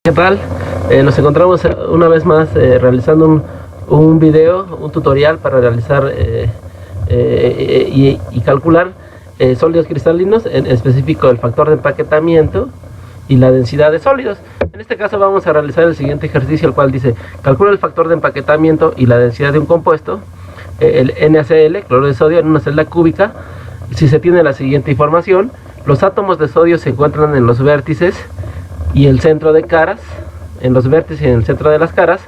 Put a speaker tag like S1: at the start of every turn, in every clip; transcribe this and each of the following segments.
S1: ¿Qué tal? Nos encontramos una vez más realizando un video, un tutorial para realizar y calcular sólidos cristalinos, en específico el factor de empaquetamiento y la densidad de sólidos. En este caso vamos a realizar el siguiente ejercicio, el cual dice: calcula el factor de empaquetamiento y la densidad de un compuesto, el NaCl, cloruro de sodio, en una celda cúbica, si se tiene la siguiente información. Los átomos de sodio se encuentran en los vértices y el centro de caras, en los vértices y en el centro de las caras.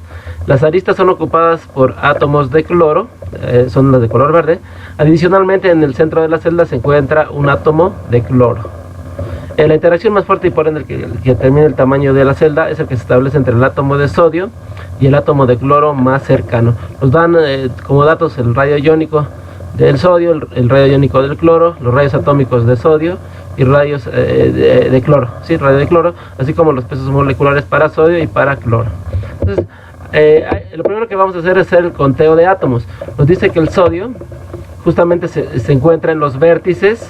S1: Las aristas son ocupadas por átomos de cloro, son las de color verde. Adicionalmente, en el centro de la celda se encuentra un átomo de cloro. La interacción más fuerte y por ende el que determina el tamaño de la celda es el que se establece entre el átomo de sodio y el átomo de cloro más cercano. Nos dan como datos el radio iónico del sodio, el radio iónico del cloro, los rayos atómicos de sodio y rayos de cloro, ¿sí? Radio de cloro, así como los pesos moleculares para sodio y para cloro. Entonces, lo primero que vamos a hacer es hacer el conteo de átomos. Nos dice que el sodio justamente se encuentra en los vértices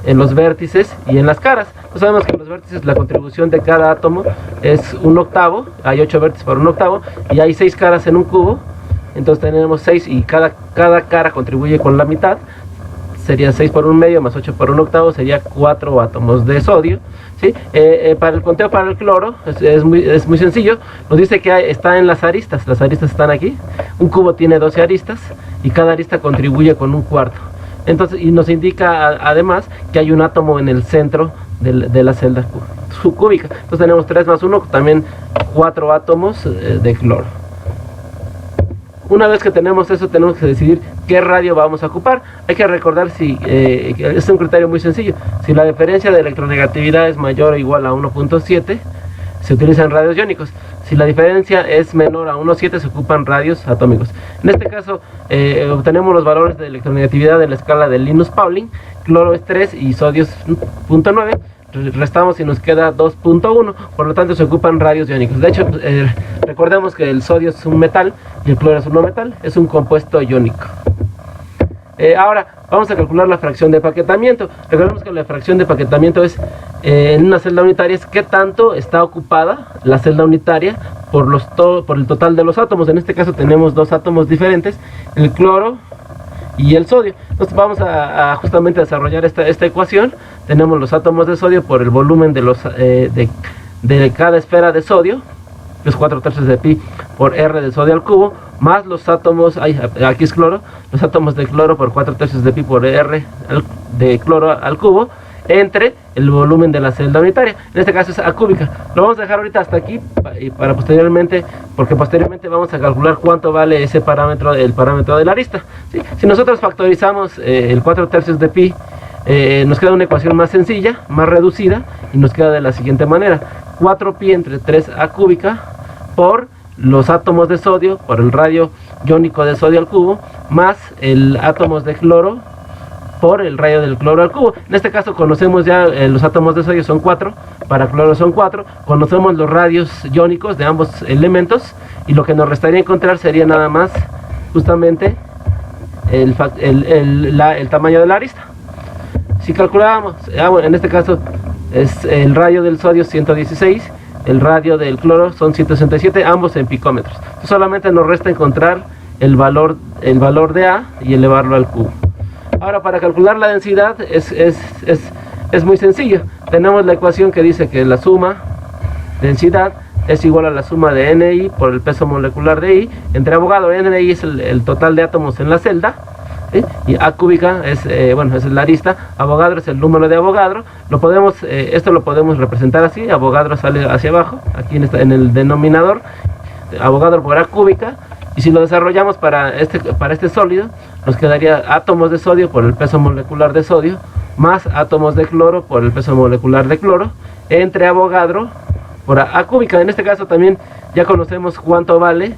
S1: y en las caras. Pues sabemos que en los vértices la contribución de cada átomo es 1/8, hay 8 vértices por 1/8 y hay 6 caras en un cubo. Entonces tenemos 6 y cada cara contribuye con la mitad. Sería 6 por 1/2 más 8 por 1/8, sería 4 átomos de sodio, ¿sí? Para el conteo para el cloro es muy sencillo. Nos dice que está en las aristas están aquí. Un cubo tiene 12 aristas y cada arista contribuye con 1/4. Entonces, y nos indica además que hay un átomo en el centro de la celda cúbica. Entonces tenemos 3 más 1, también 4 átomos de cloro. Una vez que tenemos eso, tenemos que decidir qué radio vamos a ocupar. Hay que recordar es un criterio muy sencillo. Si la diferencia de electronegatividad es mayor o igual a 1.7, se utilizan radios iónicos. Si la diferencia es menor a 1.7, se ocupan radios atómicos. En este caso, obtenemos los valores de electronegatividad de la escala de Linus-Pauling. Cloro es 3 y sodio es 0.9. Restamos y nos queda 2.1, por lo tanto se ocupan radios iónicos. De hecho, recordemos que el sodio es un metal y el cloro es un no metal, es un compuesto iónico. Ahora vamos a calcular la fracción de empaquetamiento. Recordemos que la fracción de empaquetamiento es en una celda unitaria, es qué tanto está ocupada la celda unitaria por el total de los átomos. En este caso tenemos dos átomos diferentes, el cloro y el sodio. Entonces vamos a justamente desarrollar esta ecuación. Tenemos los átomos de sodio por el volumen de cada esfera de sodio, que es 4/3 de pi por r de sodio al cubo, más los átomos, aquí es cloro, los átomos de cloro por 4/3 de pi por r de cloro al cubo, entre el volumen de la celda unitaria. En este caso es acúbica. Lo vamos a dejar ahorita hasta aquí para posteriormente, porque posteriormente vamos a calcular cuánto vale ese parámetro, el parámetro de la arista, ¿sí? Si nosotros factorizamos el 4/3 de pi, nos queda una ecuación más sencilla, más reducida, y nos queda de la siguiente manera: 4pi entre 3a cúbica por los átomos de sodio, por el radio iónico de sodio al cubo, más el átomos de cloro por el radio del cloro al cubo. En este caso conocemos ya los átomos de sodio son 4, para cloro son 4, conocemos los radios iónicos de ambos elementos, y lo que nos restaría encontrar sería nada más justamente el tamaño de la arista. Si calculábamos, en este caso es el radio del sodio 116, el radio del cloro son 167, ambos en picómetros. Entonces solamente nos resta encontrar el valor de A y elevarlo al cubo. Ahora, para calcular la densidad es muy sencillo. Tenemos la ecuación que dice que la suma densidad es igual a la suma de Ni por el peso molecular de I entre Avogadro. Ni es el total de átomos en la celda, ¿sí? Y A cúbica es la arista. Avogadro es el número de Avogadro. Esto lo podemos representar así: Avogadro sale hacia abajo, aquí en el denominador, Avogadro por A cúbica. Y si lo desarrollamos para este sólido, nos quedaría átomos de sodio por el peso molecular de sodio, más átomos de cloro por el peso molecular de cloro, entre Avogadro por A cúbica. En este caso también ya conocemos cuánto vale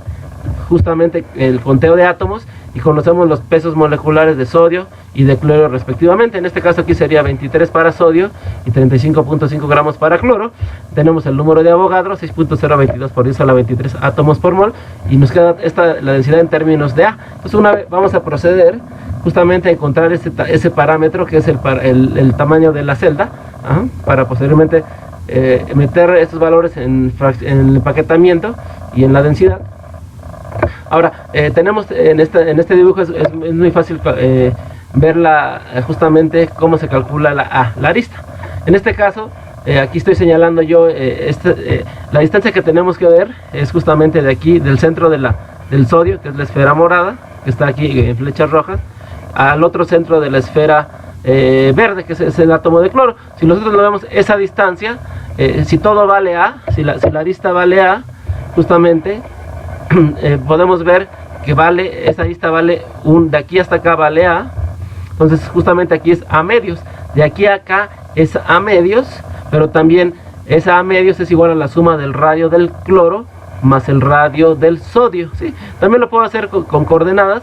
S1: justamente el conteo de átomos, y conocemos los pesos moleculares de sodio y de cloro respectivamente. En este caso aquí sería 23 para sodio y 35.5 gramos para cloro. Tenemos el número de Avogadro, 6.022 por 10 a la 23 átomos por mol, y nos queda la densidad en términos de A. Entonces una vez vamos a proceder justamente a encontrar ese parámetro que es el tamaño de la celda, para posteriormente meter estos valores en el empaquetamiento y en la densidad. Ahora, tenemos en este dibujo es muy fácil ver justamente cómo se calcula la arista. En este caso, aquí estoy señalando yo, la distancia que tenemos que ver es justamente de aquí, del centro del sodio, que es la esfera morada, que está aquí en flechas rojas, al otro centro de la esfera verde, que es el átomo de cloro. Si nosotros lo vemos esa distancia, si todo vale A, si la arista vale A, justamente podemos ver que esa arista vale de aquí hasta acá vale A. Entonces justamente aquí es A medios, de aquí a acá es A medios, pero también esa A medios es igual a la suma del radio del cloro más el radio del sodio, ¿sí? También lo puedo hacer con coordenadas,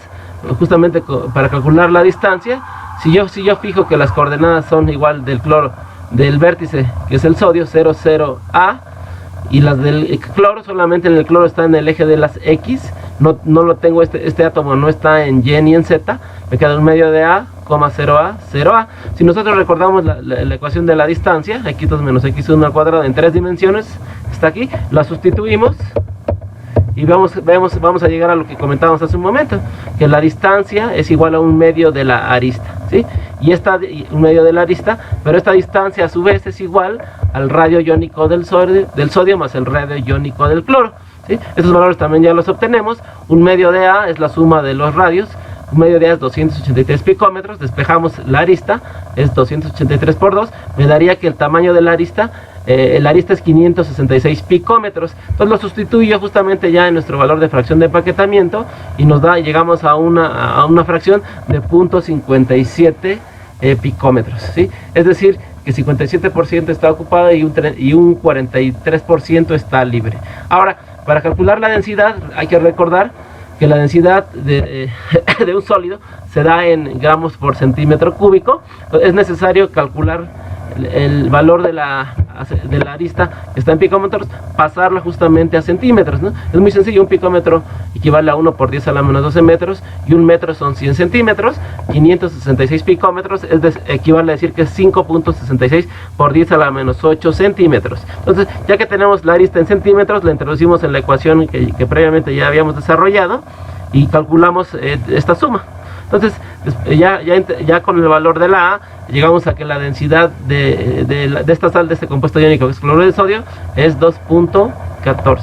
S1: justamente para calcular la distancia. Si yo fijo que las coordenadas son igual del cloro, del vértice, que es el sodio, 0, 0, A, y las del cloro, solamente en el cloro está en el eje de las X, no lo tengo, este átomo no está en Y ni en Z, me queda un medio de A, 0A, 0A. Si nosotros recordamos la ecuación de la distancia, x2 menos x1 al cuadrado en 3 dimensiones, está aquí, la sustituimos y vamos a llegar a lo que comentábamos hace un momento, que la distancia es igual a un medio de la arista, ¿sí? Un medio de la arista, pero esta distancia a su vez es igual al radio iónico del sodio más el radio iónico del cloro, ¿sí? Estos valores también ya los obtenemos. Un medio de A es la suma de los radios, un medio de A es 283 picómetros, despejamos la arista, es 283 por 2, me daría que el tamaño de la arista es 566 picómetros. Entonces lo sustituyo justamente ya en nuestro valor de fracción de empaquetamiento y llegamos a una fracción de 0.57 picómetros, ¿sí? Es decir, que 57% está ocupado y un 43% está libre. Ahora, para calcular la densidad hay que recordar que la densidad de un sólido se da en gramos por centímetro cúbico. Es necesario calcular el valor de la arista, que está en picómetros, pasarla justamente a centímetros, ¿no? Es muy sencillo. Un picómetro equivale a 1 por 10 a la menos 12 metros, y un metro son 100 centímetros. 566 picómetros equivale a decir que es 5.66 por 10 a la menos 8 centímetros. Entonces, ya que tenemos la arista en centímetros, la introducimos en la ecuación que previamente ya habíamos desarrollado y calculamos esta suma. Entonces, ya con el valor de la A, llegamos a que la densidad de esta sal, de este compuesto iónico que es cloruro de sodio, es 2.14.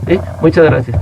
S1: ¿Sí? Muchas gracias.